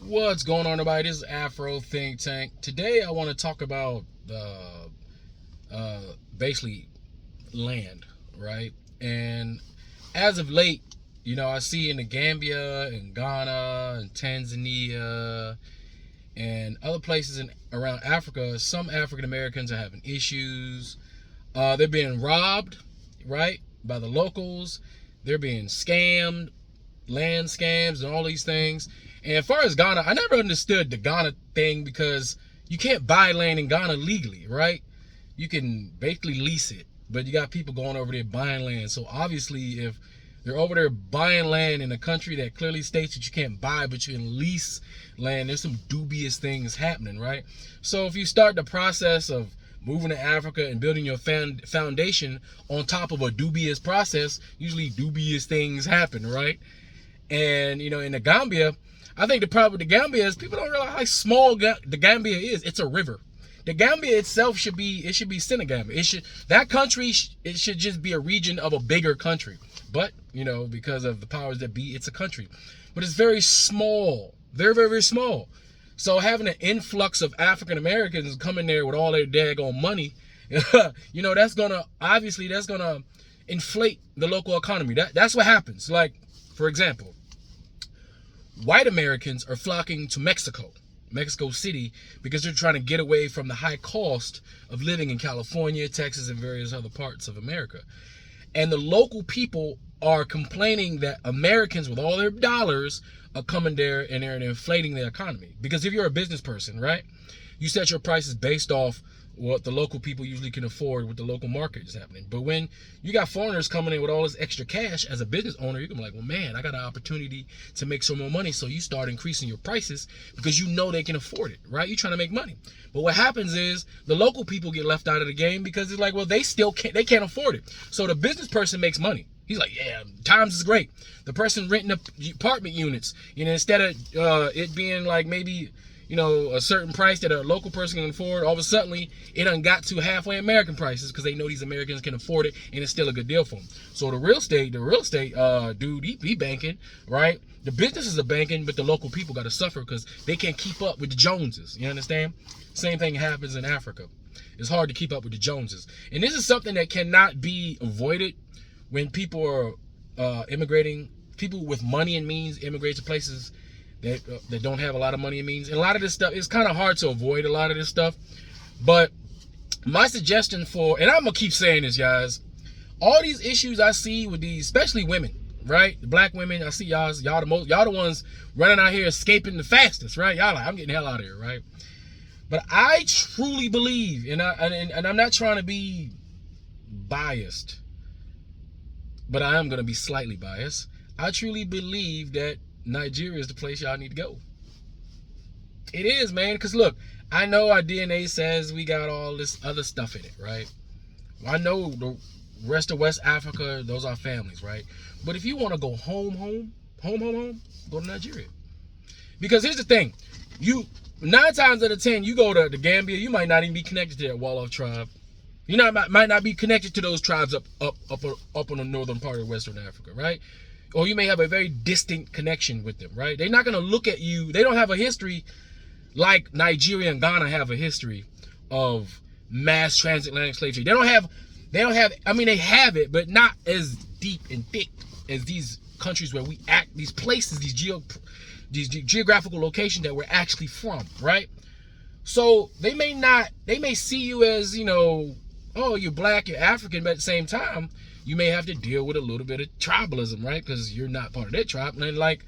What's going on, everybody? This is Afro Think Tank. Today, I want to talk about uh, basically land, right? And as of late, I see in the Gambia and Ghana and Tanzania and other places around Africa, some African Americans are having issues. They're being robbed, right, by the locals. They're being scammed, land scams, and all these things. And as far as Ghana, I never understood the Ghana thing because you can't buy land in Ghana legally, right? You can basically lease it, but you got people going over there buying land. So obviously, if they're over there buying land in a country that clearly states that you can't buy, but you can lease land, there's some dubious things happening, right? So if you start the process of moving to Africa and building your foundation on top of a dubious process, usually dubious things happen, right? And in the Gambia, I think the problem with the Gambia is people don't realize how small the Gambia is. It's a river. The Gambia itself should be Senegambia. That country it should just be a region of a bigger country. But because of the powers that be, it's a country. But it's very small, very very small. So having an influx of African Americans coming there with all their daggone money, that's gonna inflate the local economy. That's what happens. Like, for example, white Americans are flocking to Mexico City, because they're trying to get away from the high cost of living in California, Texas, and various other parts of America. And the local people are complaining that Americans with all their dollars are coming there and they're inflating the economy. Because if you're a business person, right, you set your prices based off what the local people usually can afford, what the local market is happening. But when you got foreigners coming in with all this extra cash, as a business owner, you're gonna be like, well, man, I got an opportunity to make some more money. So you start increasing your prices because you know they can afford it, right? You're trying to make money. But what happens is the local people get left out of the game because it's like, well, they can't afford it. So the business person makes money. He's like, yeah, times is great. The person renting apartment units, instead of it being like maybe a certain price that a local person can afford, all of a sudden it done got to halfway American prices because they know these Americans can afford it and it's still a good deal for them. So the real estate dude, he banking, right? The businesses are banking, but the local people got to suffer because they can't keep up with the Joneses. You understand? Same thing happens in Africa. It's hard to keep up with the Joneses. And this is something that cannot be avoided when people are immigrating. People with money and means immigrate to places that don't have a lot of money and means. And a lot of this stuff, it's kind of hard to avoid a lot of this stuff. But my suggestion and I'm going to keep saying this, guys, all these issues I see with these, especially women, right? The black women, I see y'all the ones running out here escaping the fastest, right? Y'all like, I'm getting the hell out of here, right? But I truly believe, and I'm not trying to be biased, but I am going to be slightly biased. I truly believe that Nigeria is the place y'all need to go. It is, man, because look, I know our DNA says we got all this other stuff in it, right? I know the rest of West Africa, those are families, right? But if you want to go home, go to Nigeria. Because here's the thing, 9 times out of 10, you go to the Gambia, you might not even be connected to that Wolof tribe. You might not be connected to those tribes up on the northern part of Western Africa, right? Or you may have a very distant connection with them, right? They're not going to look at you. They don't have a history like Nigeria and Ghana have a history of mass transatlantic slavery. They don't have, I mean, they have it, but not as deep and thick as these countries where we act, these places, these geographical locations that we're actually from, right? So they may see you as, oh, you're black, you're African, but at the same time, you may have to deal with a little bit of tribalism, right? Because you're not part of their tribe. And like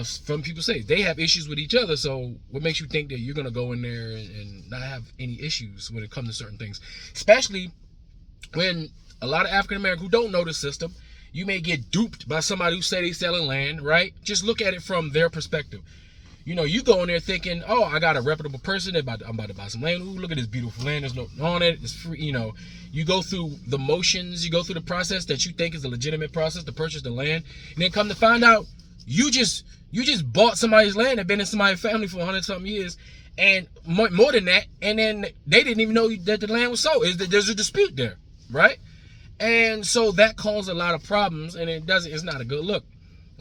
some people say, they have issues with each other. So what makes you think that you're going to go in there and not have any issues when it comes to certain things? Especially when a lot of African Americans who don't know the system, you may get duped by somebody who say they selling land, right? Just look at it from their perspective. You go in there thinking, oh, I got a reputable person. I'm about to buy some land. Ooh, look at this beautiful land. There's no on it. It's free. You go through the motions. You go through the process that you think is a legitimate process to purchase the land, and then come to find out, you just bought somebody's land that been in somebody's family for 100-something years, and more than that. And then they didn't even know that the land was sold. There's a dispute there, right? And so that caused a lot of problems, and it's not a good look.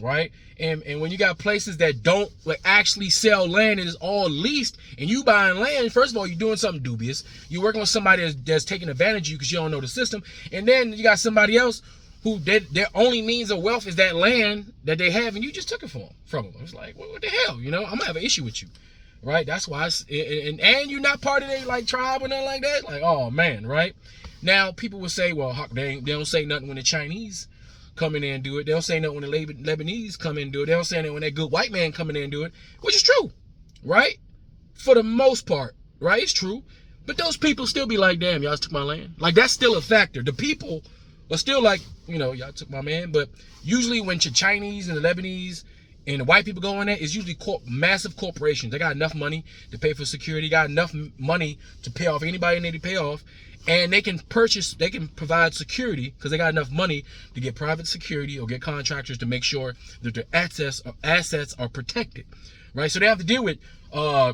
right? And when you got places that don't like actually sell land and it's all leased, and you buying land, first of all, you're doing something dubious. You're working with somebody that's taking advantage of you because you don't know the system. And then you got somebody else who their only means of wealth is that land that they have, and you just took it from them. It's like, what the hell? You know, I'm gonna have an issue with you, right? That's why and you're not part of their like tribe or nothing like that. Like, oh man, right? Now people will say, well, they don't say nothing when the Chinese come in there and do it. They don't say nothing when the Lebanese come in and do it. They don't say nothing when that good white man come in there and do it, which is true, right? For the most part, right? It's true. But those people still be like, damn, y'all took my land. Like, that's still a factor. The people are still like, you know, y'all took my man. But usually when the Chinese and the Lebanese and the white people go in there, it's usually massive corporations. They got enough money to pay for security, got enough money to pay off anybody they need to pay off. And they can provide security because they got enough money to get private security or get contractors to make sure that their assets are protected, right? So they have to deal with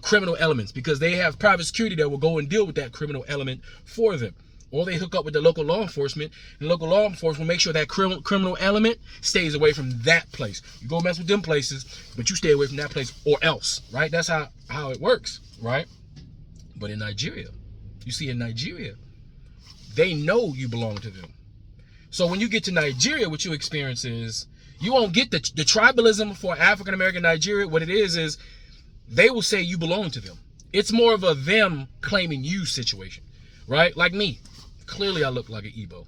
criminal elements because they have private security that will go and deal with that criminal element for them. Or they hook up with the local law enforcement, and local law enforcement will make sure that criminal element stays away from that place. You go mess with them places, but you stay away from that place or else, right? That's how it works, right? But in Nigeria, you see in Nigeria, they know you belong to them. So when you get to Nigeria, what you experience is you won't get the tribalism for African American Nigeria. What it is they will say you belong to them. It's more of a them claiming you situation, right? Like me. Clearly I look like an Igbo.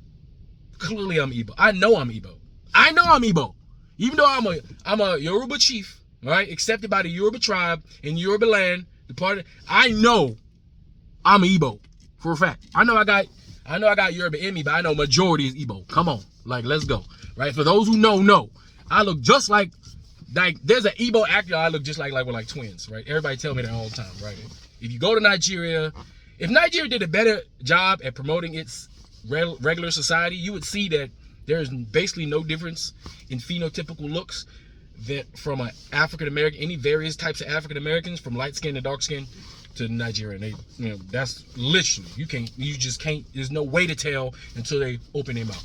Clearly I'm Igbo. I know I'm Igbo. Even though I'm a Yoruba chief, right? Accepted by the Yoruba tribe in Yoruba land. I know I'm Igbo for a fact. I know I got Yoruba in me, but I know majority is Igbo. Come on, like, let's go, right? For those who know, I look just like there's an Igbo actor I look just like we're like twins, right? Everybody tell me that all the time, right? If you go to Nigeria, if Nigeria did a better job at promoting its regular society, you would see that there's basically no difference in phenotypical looks that from an African American, any various types of African Americans, from light skin to dark skin to Nigeria. And that's literally, you just can't, there's no way to tell until they open their mouth.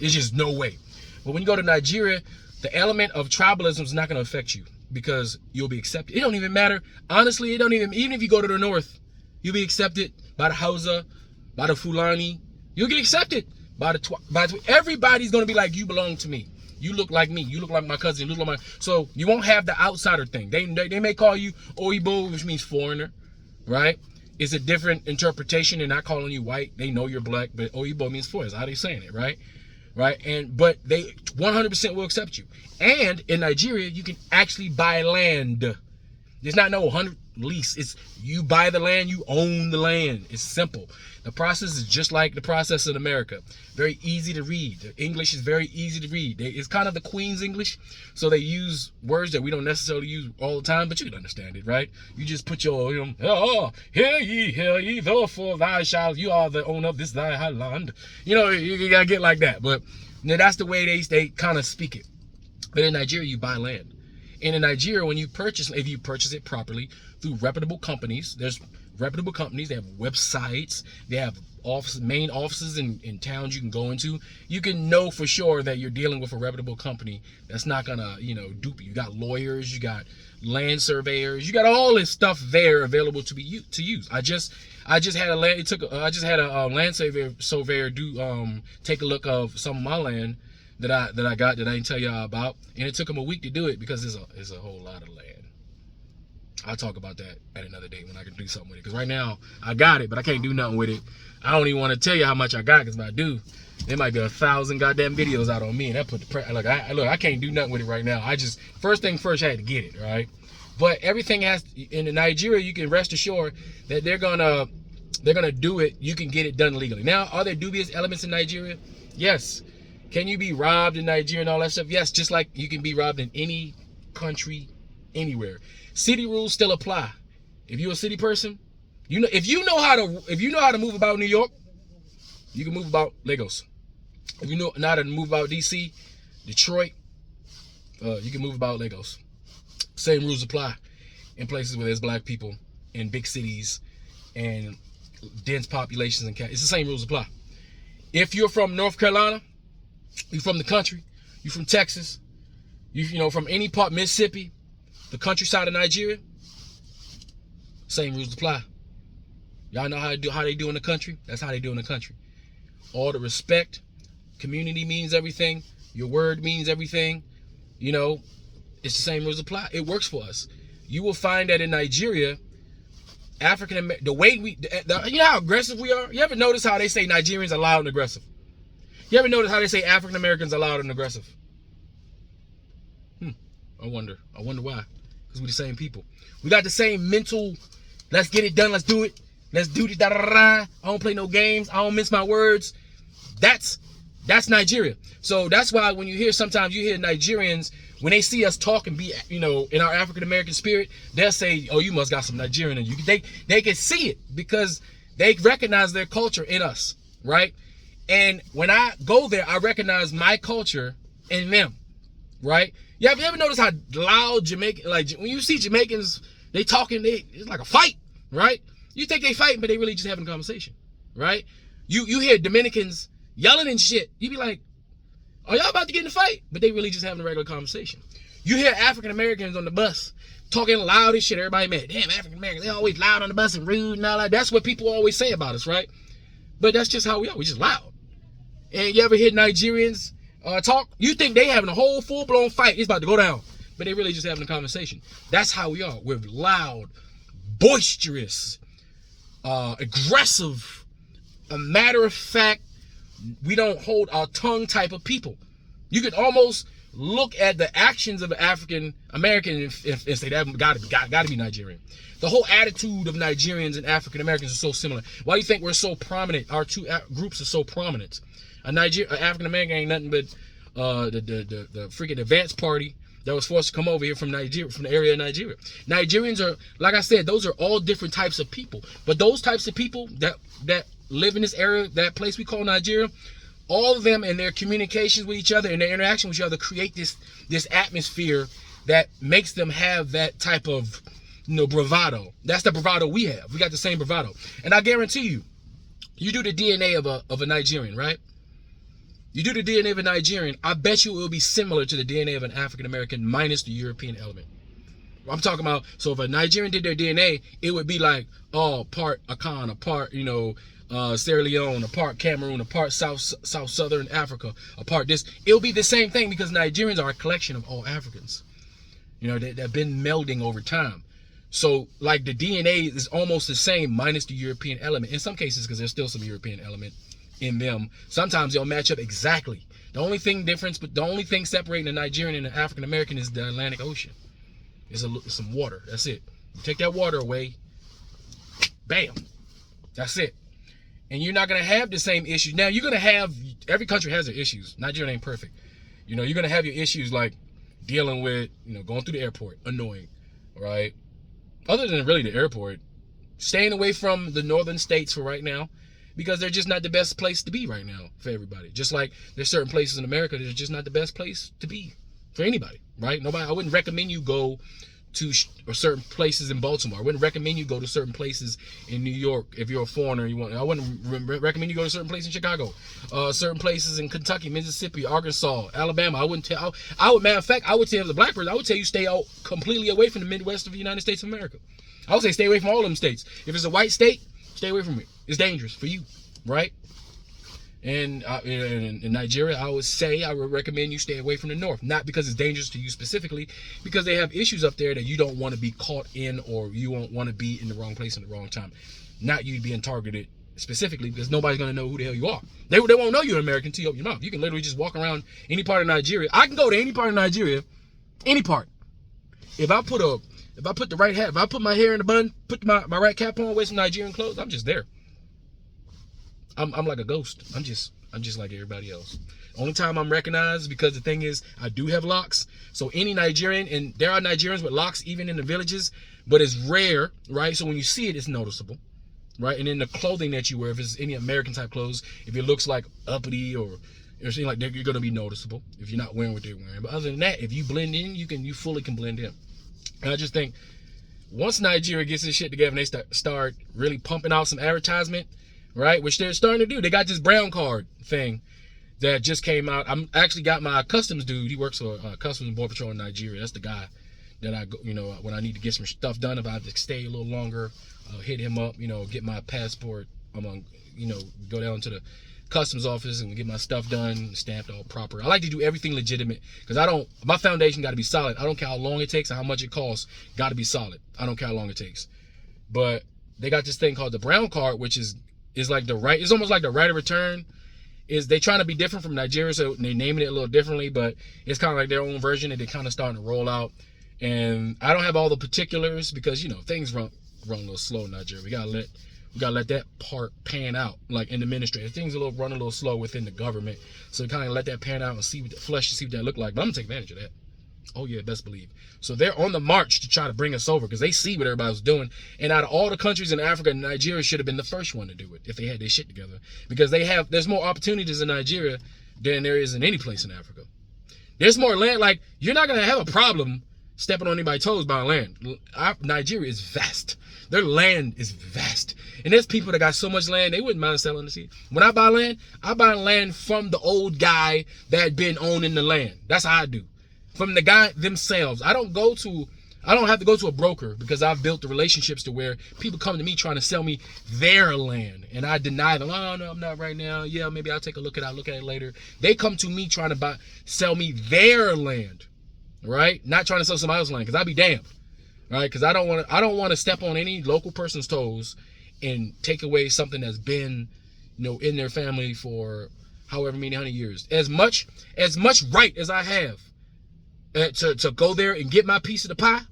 It's just no way. But when you go to Nigeria, the element of tribalism is not going to affect you because you'll be accepted. It don't even matter. Honestly, even if you go to the north, you'll be accepted by the Hausa, by the Fulani. You'll get accepted by everybody's going to be like, you belong to me. You look like me. You look like my cousin. You look like so you won't have the outsider thing. They may call you Oyibo, which means foreigner. Right? It's a different interpretation. They're not calling you white. They know you're black, but Oyibo means foreigner. That's how they're saying it, right? Right? But they 100% will accept you. And in Nigeria, you can actually buy land. There's not no 100 lease. It's you buy the land, you own the land. It's simple. The process is just like the process in America. Very easy to read. The English is very easy to read. It's kind of the Queen's English, so they use words that we don't necessarily use all the time, but you can understand it, right? You just put your, hear ye, therefore thy shalt, you are the owner of this thy land. You gotta get like that. But that's the way they kind of speak it. But in Nigeria, you buy land. And in Nigeria, when you purchase, if you purchase it properly through reputable companies, there's reputable companies, they have websites, they have main offices in towns you can go into. You can know for sure that you're dealing with a reputable company that's not gonna, dupe you. You got lawyers, you got land surveyors, you got all this stuff there available to use. I just had a land surveyor take a look of some of my land that I didn't tell y'all about, and it took him a week to do it because there's a whole lot of land. I'll talk about that at another day when I can do something with it. Because right now I got it, but I can't do nothing with it. I don't even want to tell you how much I got, because if I do, there might be 1,000 goddamn videos out on me, and that put the pressure. Look, I can't do nothing with it right now. First thing first, I had to get it right. But everything in Nigeria, you can rest assured that they're gonna do it. You can get it done legally. Now, are there dubious elements in Nigeria? Yes. Can you be robbed in Nigeria and all that stuff? Yes, just like you can be robbed in any country, anywhere. City rules still apply. If you're a city person, if you know how to move about New York, you can move about Lagos. If you know how to move about DC, Detroit, you can move about Lagos. Same rules apply in places where there's black people, in big cities and dense populations, and it's the same rules apply. If you're from North Carolina, you're from the country, you're from Texas, You know, from any part, Mississippi, the countryside of Nigeria, same rules apply. Y'all know how they do in the country? That's how they do in the country. All the respect, community means everything, your word means everything. You know, it's the same rules apply. It works for us. You will find that in Nigeria, African American, the way you know how aggressive we are? You ever notice how they say Nigerians are loud and aggressive? You ever notice how they say African Americans are loud and aggressive? I wonder why. Because we're the same people. We got the same mental, let's get it done, let's do it. Let's do this, I don't play no games, I don't mince my words. That's Nigeria. So that's why when sometimes you hear Nigerians, when they see us talk and be, you know, in our African American spirit, they'll say, oh, you must got some Nigerian in you. They can see it because they recognize their culture in us, right? And when I go there, I recognize my culture in them, right? You ever notice how loud Jamaican, like when you see Jamaicans, they talking, it's like a fight, right? You think they fighting, but they really just having a conversation, right? You hear Dominicans yelling and shit. You be like, are y'all about to get in a fight? But they really just having a regular conversation. You hear African Americans on the bus talking loud and shit. Everybody mad. Damn, African Americans, they always loud on the bus and rude and all that. That's what people always say about us, right? But that's just how we are. We just loud. And you ever hear Nigerians talk? You think they having a whole full-blown fight. It's about to go down. But they really just having a conversation. That's how we are. We're loud, boisterous, aggressive, a matter of fact, we don't hold our tongue type of people. You could almost look at the actions of an African American and say that gotta be Nigerian. The whole attitude of Nigerians and African Americans is so similar. Why do you think we're so prominent? Our two groups are so prominent. An African American ain't nothing but the freaking advanced party that was forced to come over here from Nigeria, from the area of Nigeria. Nigerians are, like I said, those are all different types of people. But those types of people that live in this area, that place we call Nigeria, all of them in their communications with each other and their interaction with each other create this atmosphere that makes them have that type of, you know, bravado. That's the bravado we have. We got the same bravado. And I guarantee you, you do the DNA of a Nigerian, right? You do the DNA of a Nigerian, I bet you it will be similar to the DNA of an African American minus the European element. I'm talking about, so if a Nigerian did their DNA, it would be like, oh, part Akan, a part, you know, Sierra Leone, a part Cameroon, a part Southern Africa, a part this. It'll be the same thing because Nigerians are a collection of all Africans. You know, they've been melding over time. So like the DNA is almost the same minus the European element. In some cases, because there's still some European element in them. Sometimes they'll match up exactly. The only thing separating the Nigerian and the African American is the Atlantic Ocean. It's some water. That's it. You take that water away, bam. That's it. And you're not gonna have the same issues. Now you're gonna have, every country has their issues. Nigeria ain't perfect. You know, you're gonna have your issues like dealing with, you know, going through the airport, annoying, right? Other than really the airport, staying away from the northern states for right now, because they're just not the best place to be right now for everybody. Just like there's certain places in America that are just not the best place to be for anybody, right? I wouldn't recommend you go to certain places in Baltimore. I wouldn't recommend you go to certain places in New York if you're a foreigner. I wouldn't recommend you go to certain places in Chicago, certain places in Kentucky, Mississippi, Arkansas, Alabama. I would, matter of fact, I would tell the black person, I would tell you stay out completely away from the Midwest of the United States of America. I would say stay away from all of them states. If it's a white state, stay away from it. It's dangerous for you, right? And in Nigeria, I would recommend you stay away from the north. Not because it's dangerous to you specifically, because they have issues up there that you don't want to be caught in, or you won't want to be in the wrong place in the wrong time. Not you being targeted specifically, because nobody's going to know who the hell you are. They won't know you're an American until you open your mouth. You can literally just walk around any part of Nigeria. I can go to any part of Nigeria, any part. If I put the right hat, if I put my hair in a bun, put my right cap on, wear some Nigerian clothes, I'm just there. I'm like a ghost. I'm just like everybody else. Only time I'm recognized, because the thing is, I do have locks. So any Nigerian, and there are Nigerians with locks even in the villages, but it's rare, right? So when you see it, it's noticeable, right? And then the clothing that you wear, if it's any American type clothes, if it looks like uppity or something like that, you're gonna be noticeable if you're not wearing what they're wearing. But other than that, if you blend in, you fully can blend in. And I just think once Nigeria gets this shit together and they start really pumping out some advertisement, right, which they're starting to do. They got this brown card thing. that just came out. I'm actually got my customs dude. He works for Customs and Border Patrol in Nigeria. That's the guy that I go, when I need to get some stuff done, if I have to stay a little longer, hit him up, get my passport. I'm gonna, go down to the customs office and get my stuff done, stamped all proper. I like to do everything legitimate because my foundation got to be solid. I don't care how long it takes and how much it costs. Got to be solid. I don't care how long it takes. But they got this thing called the brown card, which is like it's almost like the right of return. They trying to be different from Nigeria, so they naming it a little differently, but it's kind of like their own version and they're kind of starting to roll out. And I don't have all the particulars because things run a little slow in Nigeria. We gotta let that part pan out, like in the administrative. Things run a little slow within the government, so kind of let that pan out and see what that look like. But I'm gonna take advantage of that. Oh yeah, best believe. So they're on the march to try to bring us over because they see what everybody's doing. And out of all the countries in Africa, Nigeria should have been the first one to do it if they had their shit together. Because there's more opportunities in Nigeria than there is in any place in Africa. There's more land. Like, you're not gonna have a problem stepping on anybody's toes buying land. Nigeria is vast. Their land is vast. And there's people that got so much land, they wouldn't mind selling the seed. When I buy land from the old guy that had been owning the land. That's how I do. From the guy themselves. I don't have to go to a broker because I've built the relationships to where people come to me trying to sell me their land. And I deny them. Oh, no, I'm not right now. Yeah, maybe I'll take a look at it. I'll look at it later. They come to me trying to sell me their land. Right? Not trying to sell somebody else's land, because I'd be damned. Right? Because I don't want to step on any local person's toes and take away something that's been, in their family for however many hundred years. As much right as I have to go there and get my piece of the pie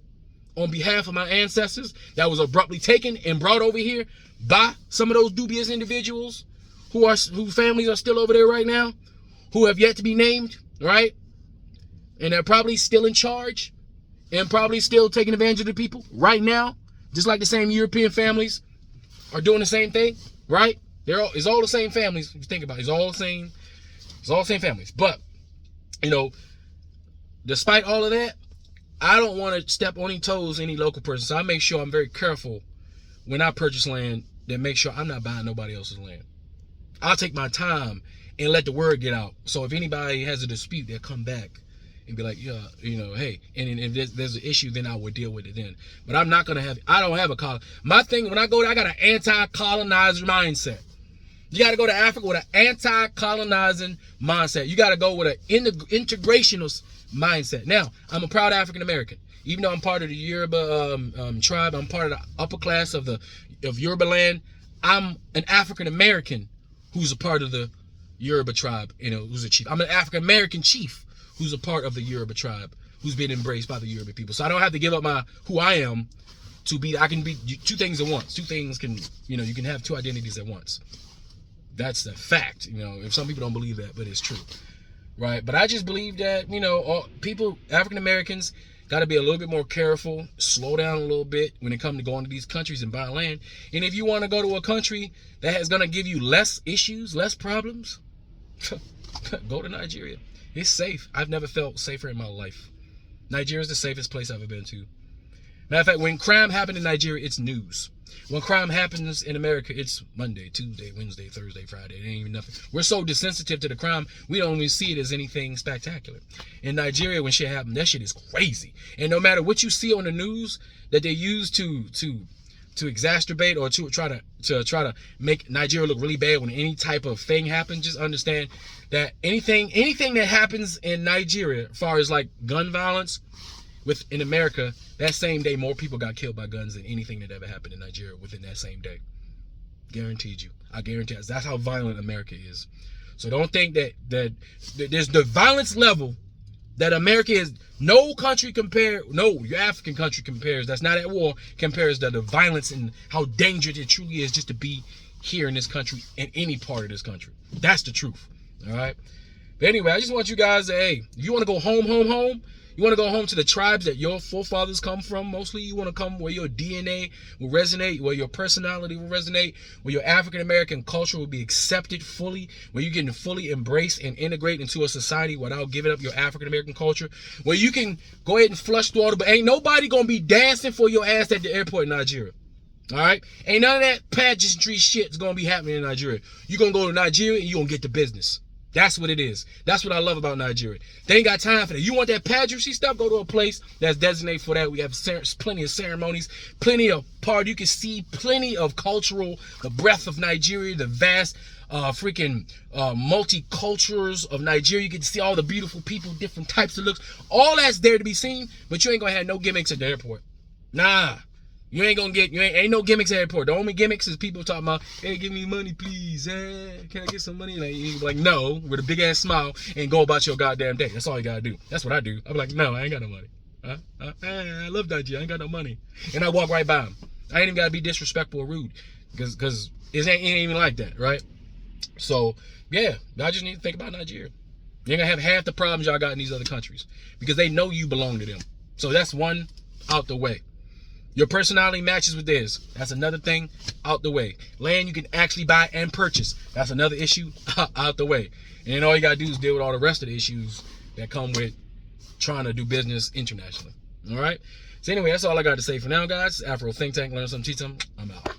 on behalf of my ancestors that was abruptly taken and brought over here by some of those dubious individuals whose families are still over there right now, who have yet to be named, right? And they're probably still in charge and probably still taking advantage of the people right now, just like the same European families are doing the same thing, right? It's all the same families. If you think about it, it's all the same families. But, despite all of that, I don't want to step on any toes any local person. So I make sure I'm very careful when I purchase land that make sure I'm not buying nobody else's land. I'll take my time and let the word get out. So if anybody has a dispute, they'll come back and be like, yeah, hey, and if there's an issue, then I would deal with it then. But I don't have a colon. My thing, when I go there, I got an anti-colonizer mindset. You got to go to Africa with an anti-colonizing mindset. You got to go with an integrationist mindset. Now, I'm a proud African American. Even though I'm part of the Yoruba tribe, I'm part of the upper class of Yoruba land. I'm an African American who's a part of the Yoruba tribe. Who's a chief. I'm an African American chief who's a part of the Yoruba tribe, who's been embraced by the Yoruba people. So I don't have to give up who I am I can be two things at once. Two things you can have two identities at once. That's the fact. If some people don't believe that, but it's true. Right? But I just believe that, African Americans got to be a little bit more careful, slow down a little bit when it comes to going to these countries and buying land. And if you want to go to a country that is going to give you less issues, less problems, go to Nigeria. It's safe. I've never felt safer in my life. Nigeria is the safest place I've ever been to. Matter of fact, when crime happened in Nigeria, it's news. When crime happens in America, it's Monday, Tuesday, Wednesday, Thursday, Friday. It ain't even nothing. We're so desensitive to the crime, we don't even see it as anything spectacular. In Nigeria, when shit happens, that shit is crazy. And no matter what you see on the news that they use to exacerbate or to try to make Nigeria look really bad when any type of thing happens, just understand that anything that happens in Nigeria, as far as like gun violence, in America, that same day more people got killed by guns than anything that ever happened in Nigeria within that same day. Guaranteed you. I guarantee you. That's how violent America is. So don't think that there's the violence level that America is. No your African country compares. That's not at war. Compares to the violence and how dangerous it truly is just to be here in this country, in any part of this country. That's the truth. All right. But anyway, I just want you guys to, hey, if you want to go home, you want to go home to the tribes that your forefathers come from. Mostly you want to come where your DNA will resonate, where your personality will resonate, where your African American culture will be accepted fully, where you can fully embrace and integrate into a society without giving up your African American culture, where you can go ahead and flush through all the, but ain't nobody going to be dancing for your ass at the airport in Nigeria. All right? Ain't none of that pageantry shit is going to be happening in Nigeria. You're going to go to Nigeria and you're going to get the business. That's what it is. That's what I love about Nigeria. They ain't got time for that. You want that pageantry stuff? Go to a place that's designated for that. We have plenty of ceremonies, plenty of parties. You can see plenty of cultural, the breadth of Nigeria, the vast multicultures of Nigeria. You can see all the beautiful people, different types of looks. All that's there to be seen, but you ain't gonna have no gimmicks at the airport. Nah. You ain't gonna get, ain't no gimmicks at the airport. The only gimmicks is people talking about, hey, give me money, please. Can I get some money? Like, you like, no, with a big ass smile and go about your goddamn day. That's all you gotta do. That's what I do. I'm like, no, I ain't got no money. I love Nigeria. I ain't got no money. And I walk right by them. I ain't even gotta be disrespectful or rude. Because it ain't even like that, right? So, yeah, y'all just need to think about Nigeria. You're gonna have half the problems y'all got in these other countries because they know you belong to them. So that's one out the way. Your personality matches with theirs. That's another thing out the way. Land you can actually buy and purchase. That's another issue out the way. And then all you gotta do is deal with all the rest of the issues that come with trying to do business internationally. All right? So anyway, that's all I got to say for now, guys. Afro Think Tank. Learn something, teach something. I'm out.